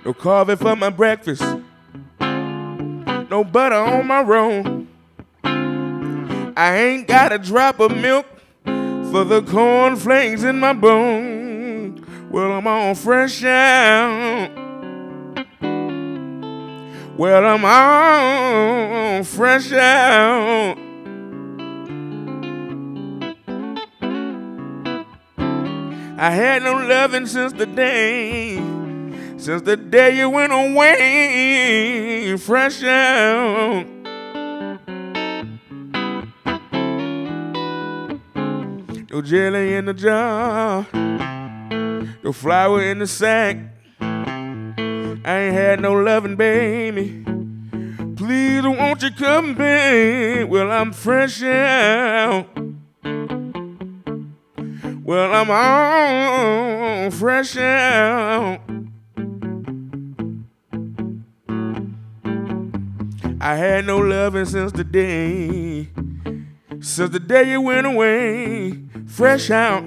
No coffee for my breakfast. No butter on my roll. I ain't got a drop of milk for the cornflakes in my bone. Well, I'm on fresh out. Well, I'm on fresh out. I had no loving since the day you went away. Fresh out. No jelly in the jar, no flour in the sack. I ain't had no loving, baby. Please, won't you come back? Well, I'm fresh out. Well, I'm on fresh out. I had no loving since the day you went away. Fresh out.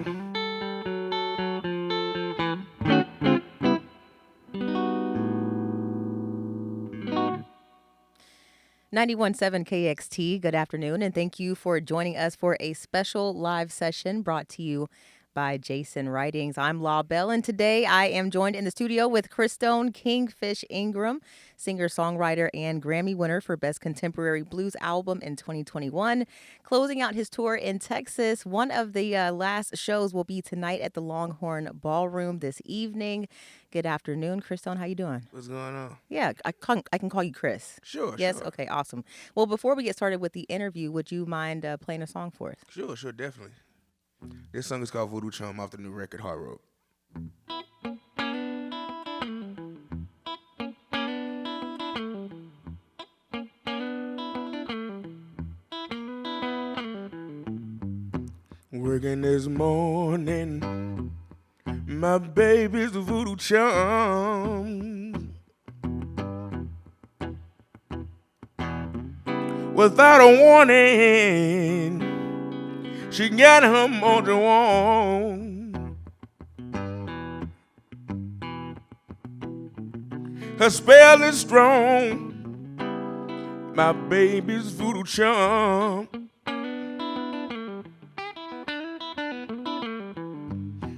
.7 KXT, good afternoon, and thank you for joining us for a special live session brought to you by Jason Writings. I'm La Belle, and today I am joined in the studio with Christone Kingfish Ingram, singer-songwriter and Grammy winner for Best Contemporary Blues Album in 2021. Closing out his tour in Texas, one of the last shows will be tonight at the Longhorn Ballroom this evening. Good afternoon, Christone. How you doing? What's going on? Yeah, I can call you Chris. Sure. Yes? Sure. Okay, awesome. Well, before we get started with the interview, would you mind playing a song for us? Sure, definitely. This song is called Voodoo Chum off the new record, Hard Road. Working this morning, my baby's a voodoo chum. Without a warning, she got her mojo on. Her spell is strong, my baby's voodoo chum.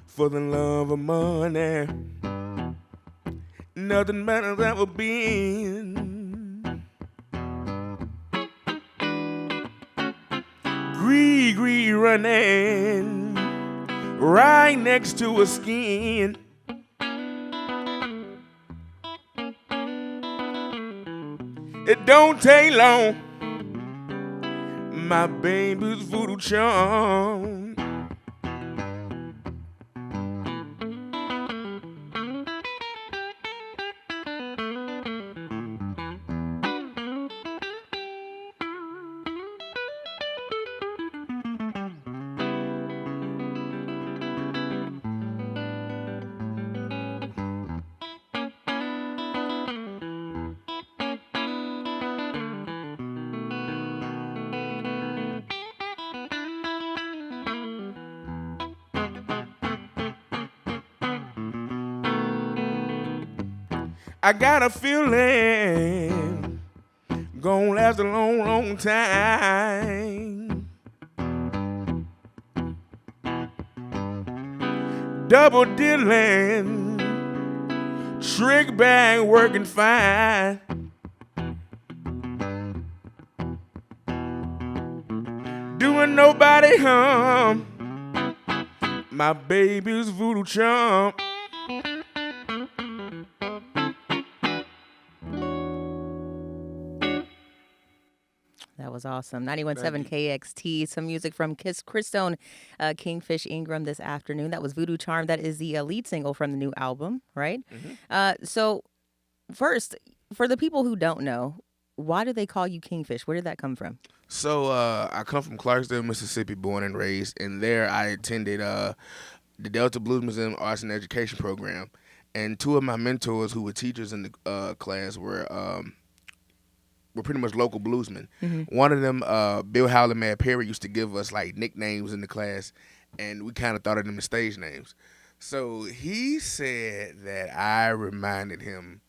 For the love of money, nothing matter's ever been. Gree running right next to her skin. It don't take long, my baby's voodoo charm. I got a feeling gonna last a long, long time. Double dealing, trick bag working fine. Doing nobody harm, my baby's voodoo chum. That was awesome. 91.7 KXT. Some music from Christone Kingfish Ingram this afternoon. That was Voodoo Charm. That is the lead single from the new album, right? Mm-hmm. So first, for the people who don't know, why do they call you Kingfish? Where did that come from? So I come from Clarksdale, Mississippi, born and raised. And there I attended the Delta Blues Museum Arts and Education Program. And two of my mentors who were teachers in the class were pretty much local bluesmen. Mm-hmm. One of them, Bill Howley Mad Perry, used to give us like nicknames in the class, and we kind of thought of them as stage names. So he said that I reminded him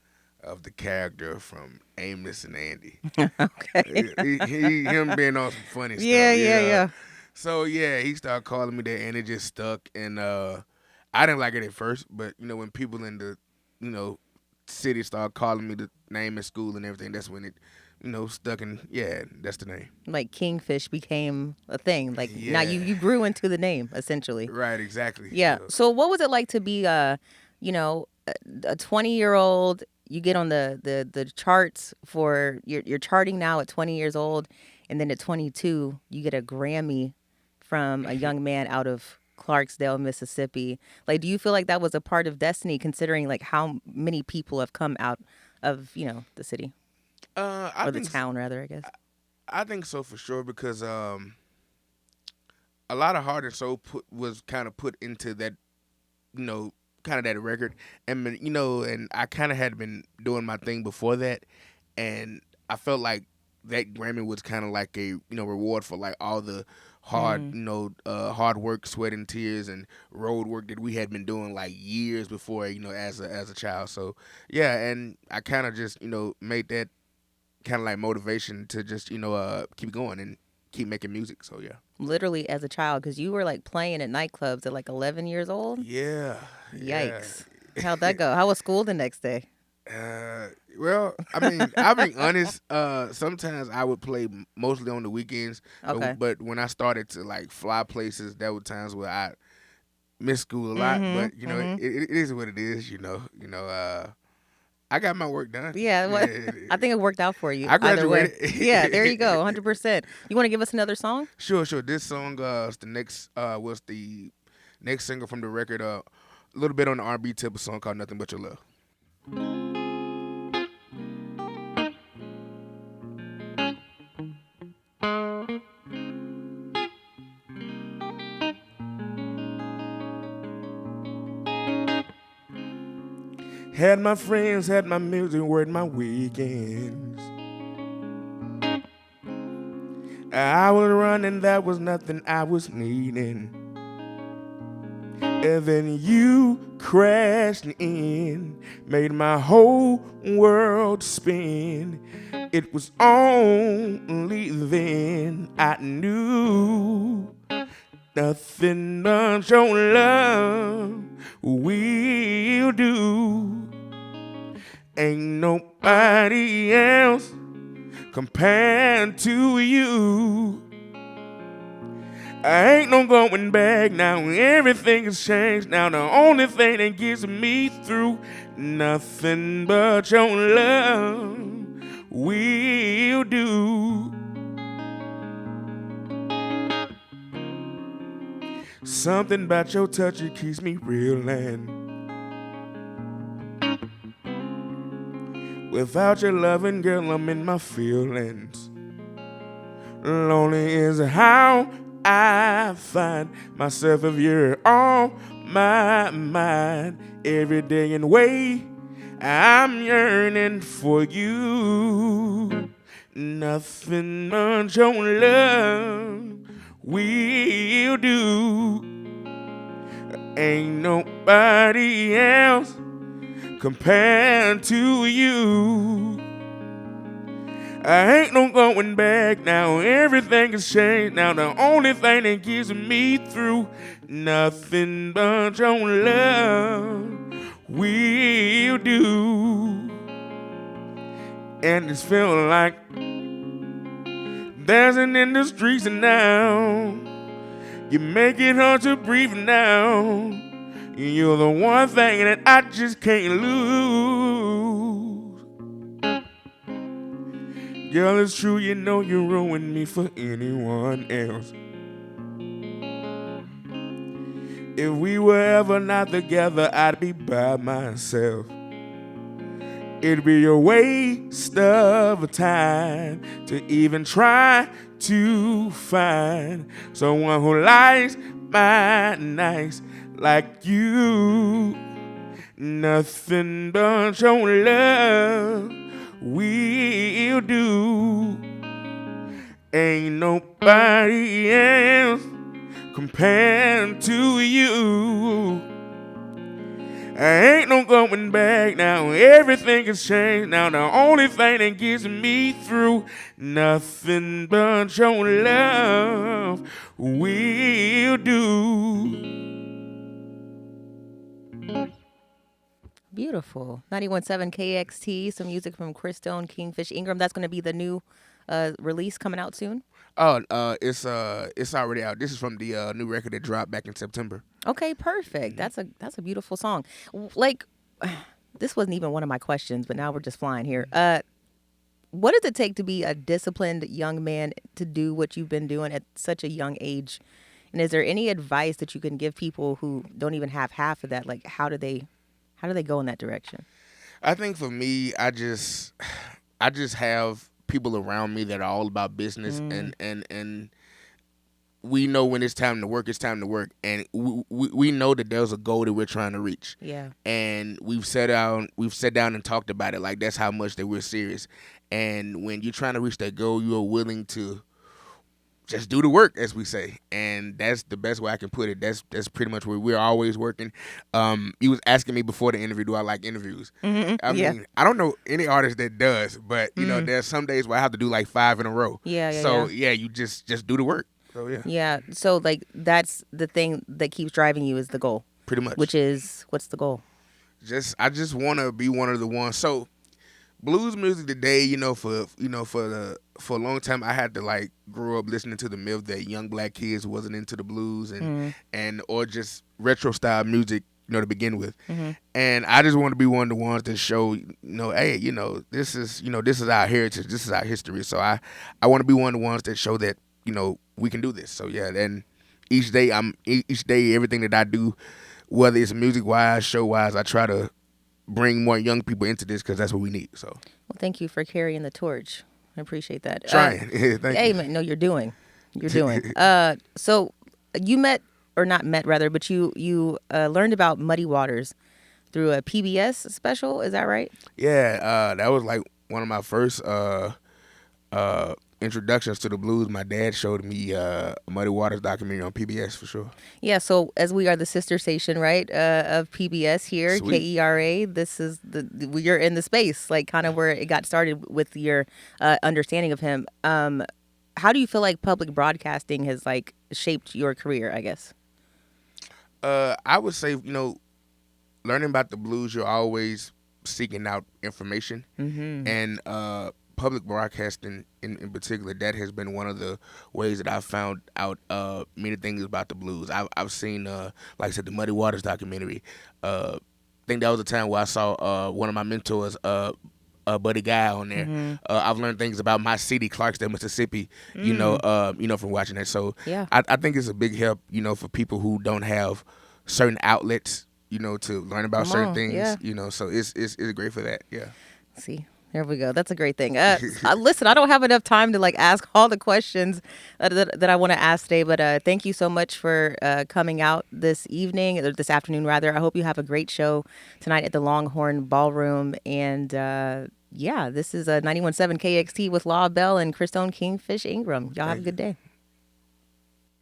of the character from Amos and Andy. Okay. Him being on some funny Yeah, stuff. yeah, Yeah. yeah. So yeah, he started calling me that, and it just stuck. And I didn't like it at first, but when people in the you know city started calling me the name in school and everything, that's when it stuck. And yeah, that's the name. Like Kingfish became a thing. Like now Yeah. you grew into the name essentially. Right. Exactly. Yeah. So what was it like to be a 20-year-old? You get on the charts for you're charting now at 20 years old, and then at 22 you get a Grammy from a young man out of Clarksdale, Mississippi. Like, do you feel like that was a part of destiny, considering like how many people have come out of the city I or the think town rather? I guess. I think so for sure because a lot of heart and soul was kind of put into that kind of that record, and and I kind of had been doing my thing before that, and I felt like that Grammy was kind of like a reward for like all the hard hard work, sweat and tears, and road work that we had been doing like years before as a child. So yeah, and I kind of just made that kind of like motivation to just keep going and keep making music. So yeah. Literally as a child, because you were like playing at nightclubs at like 11 years old. Yeah. Yeah. Yikes. How'd that go? How was school the next day? Well, I mean, I'll be honest. Sometimes I would play mostly on the weekends. Okay. But when I started to like fly places, there were times where I missed school a lot. But it is what it is. I got my work done. Yeah, well, I think it worked out for you. I Either way. graduated. Yeah, there you go, 100%. You want to give us another song? Sure. This song is the next was the next single from the record. A little bit on the R&B tip, a song called "Nothing But Your Love." Had my friends, had my music, worked my weekends. I was running, that was nothing I was needing. And then you crashed in, made my whole world spin. It was only then I knew nothing but your love will do. Ain't nobody else compared to you. I ain't no going back now. Everything has changed now. The only thing that gets me through, nothing but your love will do. Something about your touch, it keeps me reeling. Without your loving, girl, I'm in my feelings. Lonely is how I find myself if you're on my mind. Every day and way, I'm yearning for you. Nothing but your love will do. Ain't nobody else compared to you. I ain't no going back now. Everything has changed now. The only thing that gets me through, nothing but your love will do. And it's feeling like dancing in the streets now. You make it hard to breathe now. You're the one thing that I just can't lose. Girl, it's true, you know you ruined me for anyone else. If we were ever not together, I'd be by myself. It'd be a waste of time to even try to find someone who likes my nights like you. Nothing but your love will do. Ain't nobody else compared to you. I ain't no going back now. Everything has changed now. The only thing that gets me through, nothing but your love will do. Beautiful. 91.7 KXT, some music from Christone, Kingfish, Ingram. That's going to be the new release coming out soon. Oh, it's already out. This is from the new record that dropped back in September. Okay, perfect. That's a beautiful song. Like, this wasn't even one of my questions, but now we're just flying here. What does it take to be a disciplined young man to do what you've been doing at such a young age? And is there any advice that you can give people who don't even have half of that? Like, how do they go in that direction? I think for me, I just have people around me that are all about business, and we know when it's time to work, and we know that there's a goal that we're trying to reach. Yeah. And we've sat down and talked about it. Like, that's how much that we're serious. And when you're trying to reach that goal, you are willing to just do the work, as we say, and that's the best way I can put it. That's pretty much where we're always working. You was asking me before the interview, do I like interviews? I mean, I don't know any artist that does, but you know, there's some days where I have to do like 5 in a row. So you just do the work. So yeah. So like that's the thing that keeps driving you is the goal. Pretty much. Which is, what's the goal? I just want to be one of the ones. So blues music today, for a long time, I had to like grow up listening to the myth that young black kids wasn't into the blues and or just retro style music, to begin with. And I just want to be one of the ones that show, hey, this is our heritage, this is our history. So I want to be one of the ones that show that, we can do this. So yeah, then each day everything that I do, whether it's music wise, show wise, I try to bring more young people into this because that's what we need. So, well, thank you for carrying the torch. I appreciate that. Trying. Thank you. Hey, man, no, you're doing. So you but you learned about Muddy Waters through a PBS special. Is that right? Yeah, that was like one of my first introductions to the blues. My dad showed me a Muddy Waters documentary on PBS for sure. Yeah, so as we are the sister station, right, of PBS here, Sweet. KERA, this is you're in the space, like kind of where it got started with your understanding of him. How do you feel like public broadcasting has like shaped your career, I guess? I would say, learning about the blues, you're always seeking out information, and public broadcasting in particular, that has been one of the ways that I've found out many things about the blues. I've seen, like I said, the Muddy Waters documentary. I think that was a time where I saw one of my mentors, Buddy Guy, on there. I've learned things about my city, Clarksdale, Mississippi, from watching that. So yeah. I think it's a big help, for people who don't have certain outlets, to learn about certain things, so it's great for that. Yeah. See, there we go. That's a great thing. Listen, I don't have enough time to like ask all the questions that I want to ask today, but thank you so much for coming out this evening, or this afternoon rather. I hope you have a great show tonight at the Longhorn Ballroom. And this is 91.7 KXT with Law Bell and Christone, Kingfish, Ingram. Y'all have a good day.